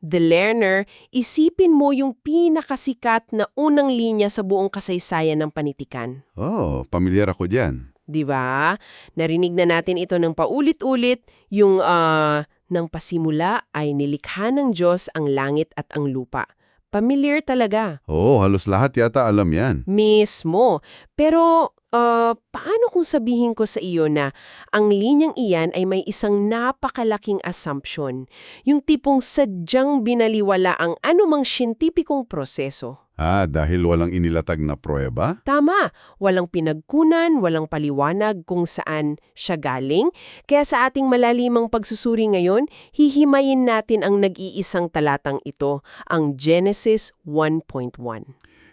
The learner, isipin mo yung pinakasikat na unang linya sa buong kasaysayan ng panitikan. Oh, pamilyar ako dyan. 'Di ba? Narinig na natin ito ng paulit-ulit, yung nang pasimula ay nilikha ng Diyos ang langit at ang lupa. Familiar talaga. Oo, halos lahat yata alam yan. Mismo. Pero paano kung sabihin ko sa iyo na ang linyang iyan ay may isang napakalaking assumption, yung tipong sadyang binaliwala ang anumang siyentipikong proseso? Dahil walang inilatag na pruweba? Tama, walang pinagkunan, walang paliwanag kung saan siya galing. Kaya sa ating malalimang pagsusuri ngayon, hihimayin natin ang nag-iisang talatang ito, ang Genesis 1.1.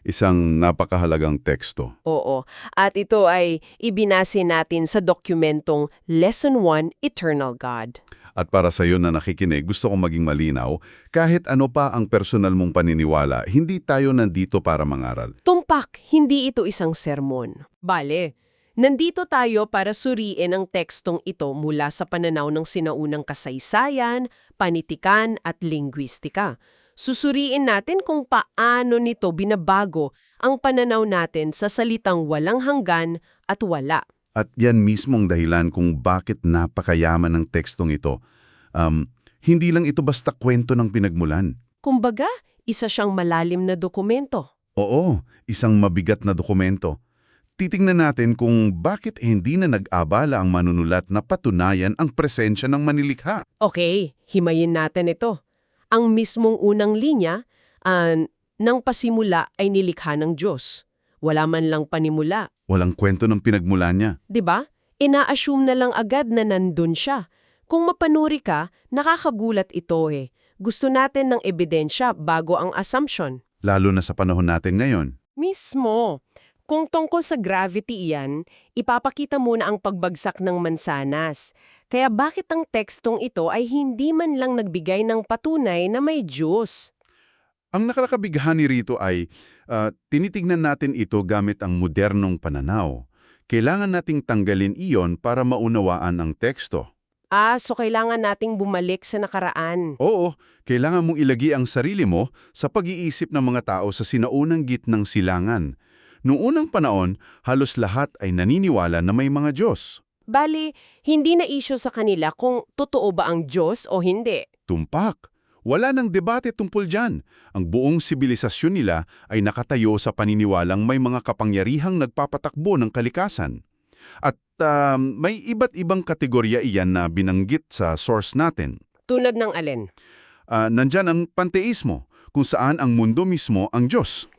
Isang napakahalagang teksto. Oo, at ito ay ibinase natin sa dokumentong Lesson 1, Eternal God. At para sa iyo na nakikinig, gusto kong maging malinaw, kahit ano pa ang personal mong paniniwala, hindi tayo nandito para mangaral. Tumpak, hindi ito isang sermon. Bale, nandito tayo para suriin ang tekstong ito mula sa pananaw ng sinaunang kasaysayan, panitikan at lingwistika. Susuriin natin kung paano nito binabago ang pananaw natin sa salitang walang hanggan at wala. At yan mismong dahilan kung bakit napakayaman ng tekstong ito. Hindi lang ito basta kwento ng pinagmulan. Kumbaga, isa siyang malalim na dokumento. Oo, isang mabigat na dokumento. Titingnan natin kung bakit hindi na nag-abala ang manunulat na patunayan ang presensya ng manilikha. Okay, himayin natin ito. Ang mismong unang linya, nang pasimula ay nilikha ng Diyos. Wala man lang panimula. Walang kwento ng pinagmulan niya. 'Di ba? Ina-assume na lang agad na nandun siya. Kung mapanuri ka, nakakagulat ito eh. Gusto natin ng ebidensya bago ang assumption. Lalo na sa panahon natin ngayon. Mismo. Kung tungkol sa gravity iyan, ipapakita muna ang pagbagsak ng mansanas. Kaya bakit ang tekstong ito ay hindi man lang nagbigay ng patunay na may Diyos? Ang nakakabighani rito ay tinitingnan natin ito gamit ang modernong pananaw. Kailangan nating tanggalin iyon para maunawaan ang teksto. So kailangan nating bumalik sa nakaraan. Oo, kailangan mong ilagi ang sarili mo sa pag-iisip ng mga tao sa sinaunang gitnang silangan. Noong unang panahon, halos lahat ay naniniwala na may mga Diyos. Bali, hindi na isyu sa kanila kung totoo ba ang Diyos o hindi. Tumpak. Wala nang debate tungkol dyan. Ang buong sibilisasyon nila ay nakatayo sa paniniwalang may mga kapangyarihang nagpapatakbo ng kalikasan. At may iba't ibang kategorya iyan na binanggit sa source natin. Tulad ng alin? Nandyan ang panteismo, kung saan ang mundo mismo ang Diyos.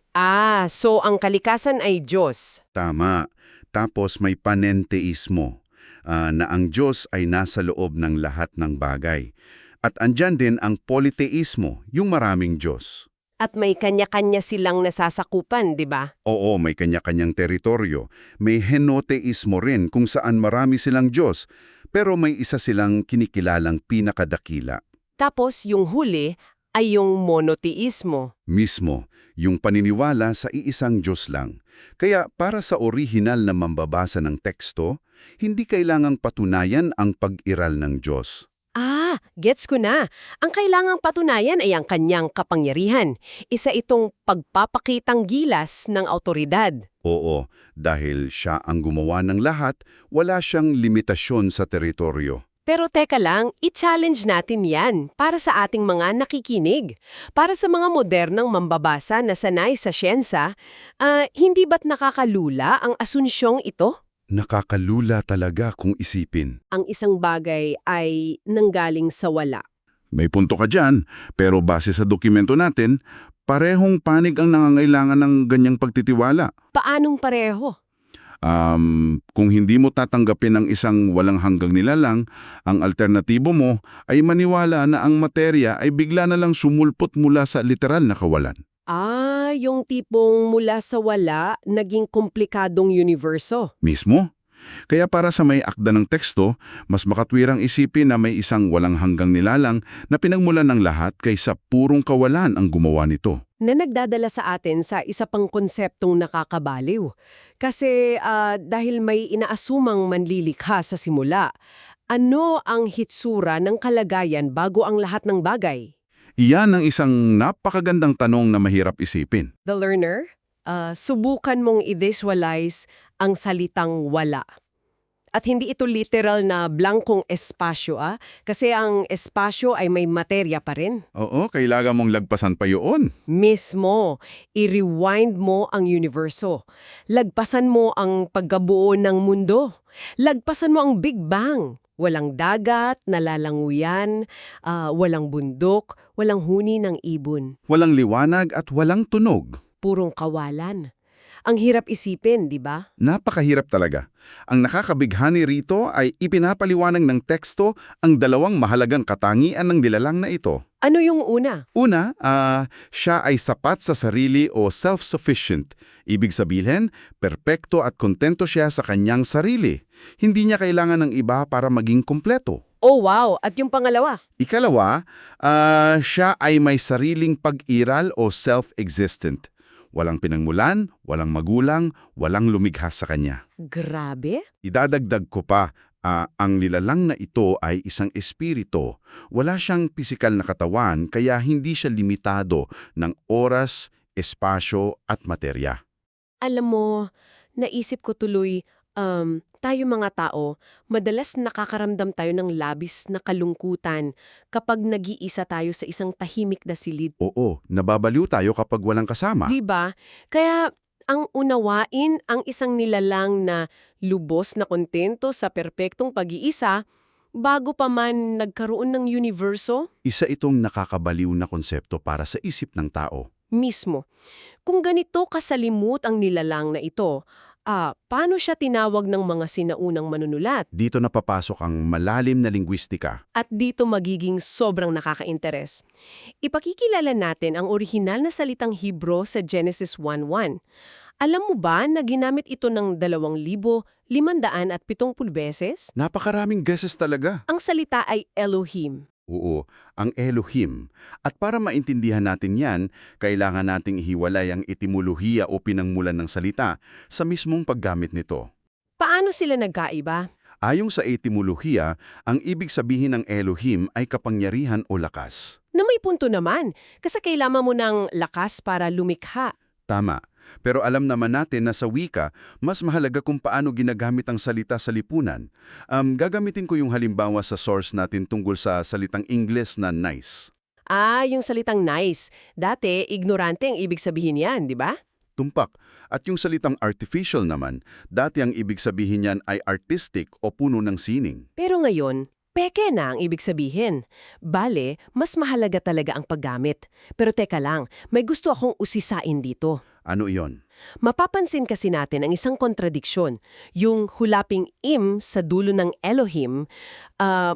So ang kalikasan ay Diyos. Tama. Tapos may panenteismo, na ang Diyos ay nasa loob ng lahat ng bagay. At andyan din ang polytheismo, yung maraming Diyos. At may kanya-kanya silang nasasakupan, di ba? Oo, may kanya-kanyang teritoryo. May henoteismo rin kung saan marami silang Diyos, pero may isa silang kinikilalang pinakadakila. Tapos yung huli ay yung monoteismo. Mismo, yung paniniwala sa iisang Diyos lang. Kaya para sa orihinal na mambabasa ng teksto, hindi kailangang patunayan ang pag-iral ng Diyos. Gets ko na. Ang kailangang patunayan ay ang kanyang kapangyarihan. Isa itong pagpapakitang gilas ng autoridad. Oo, dahil siya ang gumawa ng lahat, wala siyang limitasyon sa teritoryo. Pero teka lang, i-challenge natin yan para sa ating mga nakikinig. Para sa mga modernang mambabasa na sanay sa siyensa, hindi ba't nakakalula ang asunsyong ito? Nakakalula talaga kung isipin. Ang isang bagay ay nanggaling sa wala. May punto ka dyan, pero base sa dokumento natin, parehong panig ang nangangailangan ng ganyang pagtitiwala. Paanong pareho? Kung hindi mo tatanggapin ang isang walang hanggang nilalang, ang alternatibo mo ay maniwala na ang materya ay bigla na lang sumulpot mula sa literal na kawalan. Yung tipong mula sa wala, naging komplikadong universo. Mismo? Kaya para sa may akda ng teksto, mas makatwirang isipin na may isang walang hanggang nilalang na pinagmulan ng lahat kaysa purong kawalan ang gumawa nito. Na nagdadala sa atin sa isa pang konseptong nakakabaliw. Kasi dahil may inaasumang manlilikha sa simula, Ano ang hitsura ng kalagayan bago ang lahat ng bagay? Iyan ang isang napakagandang tanong na mahirap isipin. The learner, subukan mong i-visualize ang salitang wala. At hindi ito literal na blankong espasyo, kasi ang espasyo ay may materya pa rin. Oo, kailangan mong lagpasan pa yun. Mismo, i-rewind mo ang universo. Lagpasan mo ang pagkabuo ng mundo. Lagpasan mo ang Big Bang. Walang dagat, nalalanguyan, walang bundok, walang huni ng ibon. Walang liwanag at walang tunog. Purong kawalan. Ang hirap isipin, di ba? Napakahirap talaga. Ang nakakabighani rito ay ipinapaliwanag ng teksto ang dalawang mahalagang katangian ng nilalang na ito. Ano yung una? Una, siya ay sapat sa sarili o self-sufficient. Ibig sabihin, perpekto at kontento siya sa kanyang sarili. Hindi niya kailangan ng iba para maging kumpleto. Oh wow! At yung pangalawa? Ikalawa, siya ay may sariling pag-iral o self-existent. Walang pinangmulan, walang magulang, walang lumikha sa kanya. Grabe? Idadagdag ko pa, ang nilalang na ito ay isang espiritu. Wala siyang pisikal na katawan kaya hindi siya limitado ng oras, espasyo at materya. Alam mo, naisip ko tuloy, tayo mga tao, madalas nakakaramdam tayo ng labis na kalungkutan kapag nag-iisa tayo sa isang tahimik na silid. Oo, nababaliw tayo kapag walang kasama. Di ba? Kaya ang unawain ang isang nilalang na lubos na kontento sa perpektong pag-iisa bago pa man nagkaroon ng universo? Isa itong nakakabaliw na konsepto para sa isip ng tao. Mismo. Kung ganito kasalimut ang nilalang na ito, paano siya tinawag ng mga sinaunang manunulat? Dito napapasok ang malalim na lingwistika. At dito magiging sobrang nakaka-interes. Ipakikilala natin ang orihinal na salitang Hebro sa Genesis 1:1. Alam mo ba na ginamit ito ng 2,570 beses? Napakaraming guesses talaga. Ang salita ay Elohim. Oo, ang Elohim. At para maintindihan natin yan, kailangan nating ihiwalay ang etimolohiya o pinangmulan ng salita sa mismong paggamit nito. Paano sila nagkaiba? Ayon sa etimolohiya, ang ibig sabihin ng Elohim ay kapangyarihan o lakas. Na may punto naman, kasi kailangan mo ng lakas para lumikha. Tama. Pero alam naman natin na sa wika, mas mahalaga kung paano ginagamit ang salita sa lipunan. Gagamitin ko yung halimbawa sa source natin tungkol sa salitang Ingles na nice. Yung salitang nice. Dati, ignorante ang ibig sabihin yan, di ba? Tumpak. At yung salitang artificial naman, dati ang ibig sabihin niyan ay artistic o puno ng sining. Pero ngayon, peke na ang ibig sabihin. Bale, mas mahalaga talaga ang paggamit. Pero teka lang, may gusto akong usisain dito. Ano iyon? Mapapansin kasi natin ang isang kontradiksyon. Yung hulaping im sa dulo ng Elohim,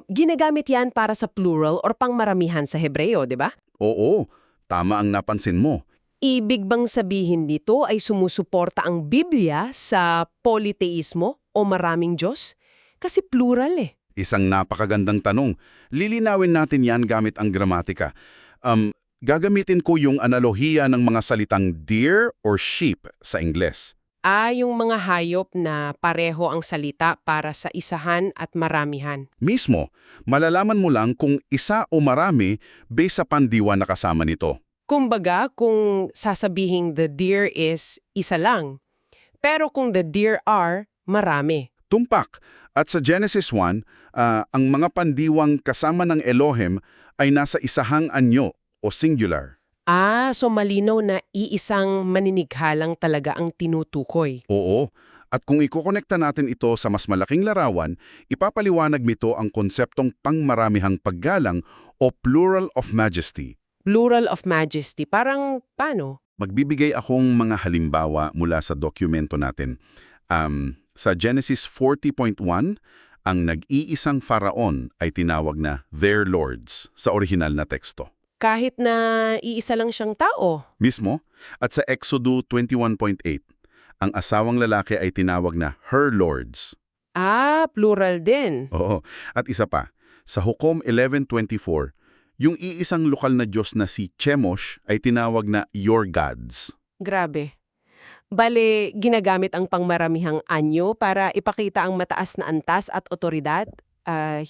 ginagamit yan para sa plural or pangmaramihan sa Hebreo, di ba? Oo, tama ang napansin mo. Ibig bang sabihin dito ay sumusuporta ang Biblia sa polytheismo o maraming Diyos? Kasi plural eh. Isang napakagandang tanong. Lilinawin natin yan gamit ang gramatika. Gagamitin ko yung analohiya ng mga salitang deer or sheep sa Ingles. Yung mga hayop na pareho ang salita para sa isahan at maramihan. Mismo, malalaman mo lang kung isa o marami based sa pandiwa na kasama nito. Kumbaga, kung sasabihing the deer is isa lang. Pero kung the deer are, marami. Tumpak. At sa Genesis 1, ang mga pandiwang kasama ng Elohim ay nasa isahang anyo o singular. So malinaw na iisang maninikha lang talaga ang tinutukoy. Oo. At kung ikokonekta natin ito sa mas malaking larawan, ipapaliwanag nito ang konseptong pangmaramihang paggalang o plural of majesty. Plural of majesty. Parang paano? Magbibigay akong mga halimbawa mula sa dokumento natin. Sa Genesis 40.1, ang nag-iisang faraon ay tinawag na their lords sa orihinal na teksto. Kahit na iisa lang siyang tao. Mismo, at sa Exodo 21.8, ang asawang lalaki ay tinawag na her lords. Plural din. Oo, at isa pa, sa Hukom 11.24, yung iisang lokal na Diyos na si Chemosh ay tinawag na your gods. Grabe. Bale, ginagamit ang pangmaramihang anyo para ipakita ang mataas na antas at otoridad?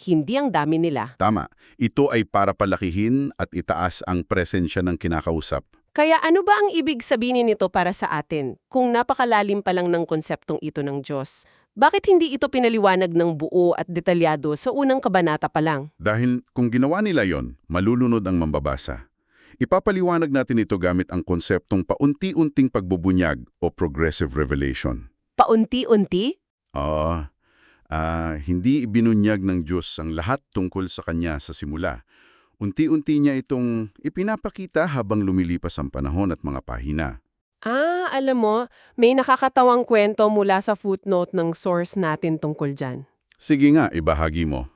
hindi ang dami nila. Tama. Ito ay para palakihin at itaas ang presensya ng kinakausap. Kaya ano ba ang ibig sabihin nito para sa atin? Kung napakalalim pa lang ng konseptong ito ng Diyos, bakit hindi ito pinaliwanag ng buo at detalyado sa unang kabanata pa lang? Dahil kung ginawa nila yon, malulunod ang mambabasa. Ipapaliwanag natin ito gamit ang konseptong paunti-unting pagbubunyag o progressive revelation. Paunti-unti? Oo. Hindi ibinunyag ng Diyos ang lahat tungkol sa Kanya sa simula. Unti-unti niya itong ipinapakita habang lumilipas ang panahon at mga pahina. Alam mo, may nakakatawang kwento mula sa footnote ng source natin tungkol dyan. Sige nga, ibahagi mo.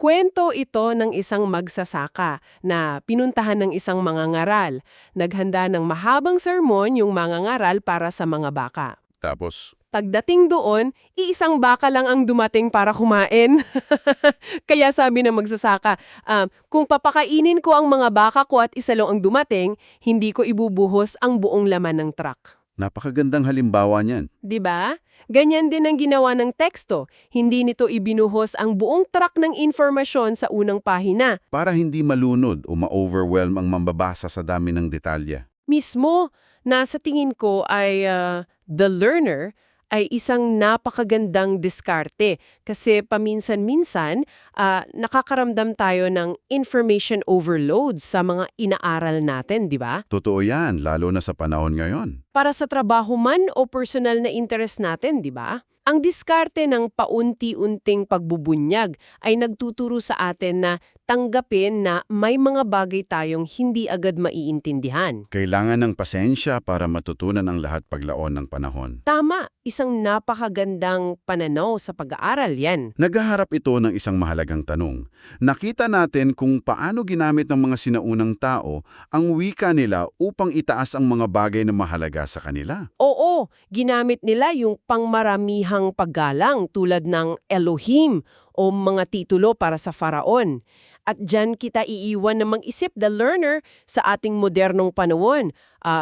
Kwento ito ng isang magsasaka na pinuntahan ng isang mangangaral. Naghanda ng mahabang sermon yung mangangaral para sa mga baka. Tapos, Pagdating doon, iisang baka lang ang dumating para kumain. Kaya sabi ng magsasaka, kung papakainin ko ang mga baka ko at isa lang ang dumating, hindi ko ibubuhos ang buong laman ng truck. napakagandang halimbawa niyan. 'Di ba? Ganyan din ang ginawa ng teksto. Hindi nito ibinuhos ang buong truck ng informasyon sa unang pahina. Para hindi malunod o ma-overwhelm ang mambabasa sa dami ng detalye. Mismo, nasa tingin ko ay the learner ay isang napakagandang diskarte kasi paminsan-minsan nakakaramdam tayo ng information overload sa mga inaaral natin, di ba? Totoo yan, lalo na sa panahon ngayon. Para sa trabaho man o personal na interest natin, di ba? Ang diskarte ng paunti-unting pagbubunyag ay nagtuturo sa atin na tanggapin na may mga bagay tayong hindi agad maiintindihan. Kailangan ng pasensya para matutunan ang lahat paglaon ng panahon. Tama, isang napakagandang pananaw sa pag-aaral yan. Naghaharap ito ng isang mahalagang tanong. Nakita natin kung paano ginamit ng mga sinaunang tao ang wika nila upang itaas ang mga bagay na mahalaga sa kanila. Oo, ginamit nila yung pangmaramihang paggalang tulad ng Elohim o mga titulo para sa faraon. At dyan kita iiwan na mag-isip the learner sa ating modernong panahon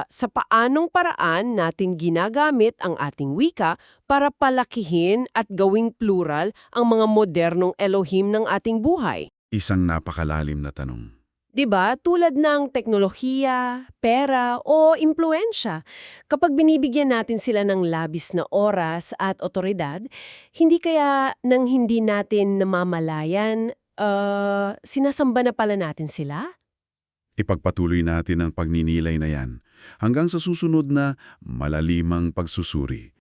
sa paanong paraan natin ginagamit ang ating wika para palakihin at gawing plural ang mga modernong Elohim ng ating buhay. Isang napakalalim na tanong. 'Di ba? Tulad ng teknolohiya, pera o impluensya. Kapag binibigyan natin sila ng labis na oras at otoridad, hindi kaya nang hindi natin namamalayan, sinasamba na pala natin sila? Ipagpatuloy natin ang pagninilay na yan hanggang sa susunod na malalimang pagsusuri.